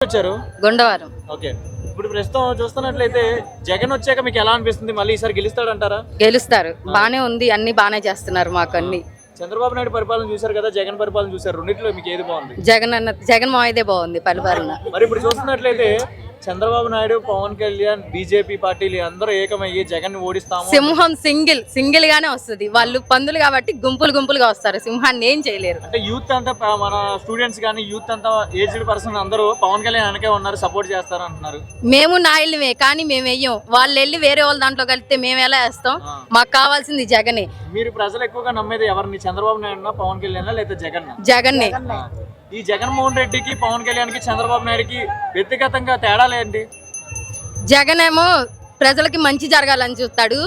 వచ్చారు? గుండవరం. ఓకే. ఇప్పుడు ప్రస్తుతం చూస్తున్నట్లయితే జగన్ వచ్చాక మీకు ఎలా అనిపిస్తుంది? మళ్ళీ ఈసారి గెలుస్తాడంటారా? గెలుస్తారు. బానే ఉంది, అన్ని బానే చేస్తున్నారు మాకు అన్ని. చంద్రబాబు నాయుడు పరిపాలన చూశారు కదా, జగన్ పరిపాలన చూశారు, రెండిట్లో మీకు ఏది బాగుంది? జగన్ మాయదే బాగుంది పరిపాలన. మరి ఇప్పుడు చూస్తున్నట్లయితే చంద్రబాబు నాయుడు, పవన్ కళ్యాణ్, బీజేపీ పార్టీలు అందరూ ఏకమయ్యి జగన్ ని ఓడిస్తాము. సింహం సింగిల్ గానే వస్తుంది. వాళ్ళు పందులు కాబట్టి గుంపులుగా వస్తారు. సింహాన్ని ఏం చేయలేరు. అంటే యూత్ అంతా మన స్టూడెంట్స్ కానీ యూత్ అంతా ఏజ్డ్ పర్సన్ అందరూ పవన్ కళ్యాణ్ వెనకే ఉన్నారు, సపోర్ట్ చేస్తారు అంటున్నారు. మేము నాయుళ్ళమే కానీ మేము వెయ్యం. వాళ్ళు వెళ్ళి వేరే వాళ్ళ దాంట్లో కలిపితే మేము ఎలా వేస్తాం? మాకు కావాల్సింది జగనే. మీరు ప్రజలు ఎక్కువగా నమ్మేది ఎవరిని? చంద్రబాబు నాయుడు, పవన్ కళ్యాణ్ లేదా జగన్? జగన్నే. ఈ జగన్మోహన్ రెడ్డికి, పవన్ కళ్యాణ్ కి, చంద్రబాబు నాయుడుకి వ్యక్తిగతంగా తేడాలు ఏంటి? జగన్ ఏమో ప్రజలకి మంచి జరగాలని చూస్తాడు,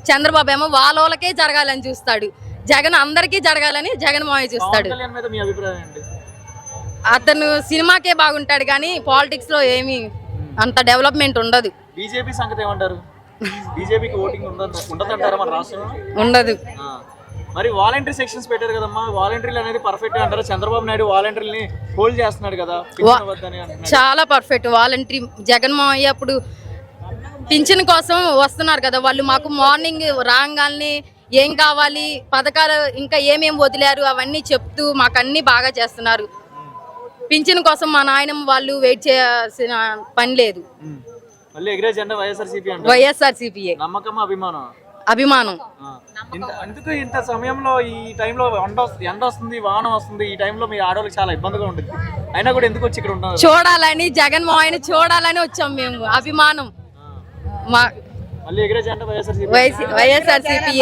చంద్రబాబు ఏమో వాళ్ళకే జరగాలని చూస్తాడు. జగన్ అందరికీ జరగాలని జగన్ మాయ చూస్తాడు. పవన్ కళ్యాణ్ మీద మీ అభిప్రాయం ఏంటి? అతను సినిమాకే బాగుంటాడు కానీ పాలిటిక్స్ లో ఏమి అంత డెవలప్మెంట్ ఉండదు. బీజేపీ సంగతి ఏమంటారు? బీజేపీకి ఓటింగ్ ఉండదంటారా మన రాష్ట్రంలో? ఉండదు. మరి వాలంటరీ సెక్షన్స్ పెట్టారు కదమ్మా, వాలంటీర్లు అనేది పర్ఫెక్ట్ అంటారు. చంద్రబాబు నాయుడు వాలంటీర్ని హోల్డ్ చేస్తున్నాడు కదా, చాలా పర్ఫెక్ట్ వాలంటరీ. జగన్ మావయ్య అప్పుడు పింఛన్ కోసం వస్తున్నారు కదా, వాళ్ళు మాకు మార్నింగ్ రాగానే ఏం కావాలి, పథకాలు ఇంకా ఏమేమి వదిలారు అవన్నీ చెప్తూ మాకు అన్ని బాగా చేస్తున్నారు. పింఛన్ కోసం మా నాయనమ్మ వాళ్ళు వెయిట్ చేయాల్సిన పని లేదు. మళ్ళీ ఎగిరే జెండా వైఎస్ఆర్సీపీ. నమ్మకం, అభిమానం. అందుకు ఇంత సమయంలో ఈ టైంలో ఎండ వస్తుంది, వాన వస్తుంది, ఈ టైంలో మీ ఆడవాళ్ళకి చాలా ఇబ్బందిగా ఉంటుంది. అయినా కూడా ఎందుకు వచ్చి ఇక్కడ ఉంటారు? చూడాలని, జగన్ మావయ్యని చూడాలని వచ్చాం మేము. అభిమానం. మళ్ళీ ఎగిరే జెండా వైఎస్ఆర్సీపీ. వైఎస్ఆర్సీపీ.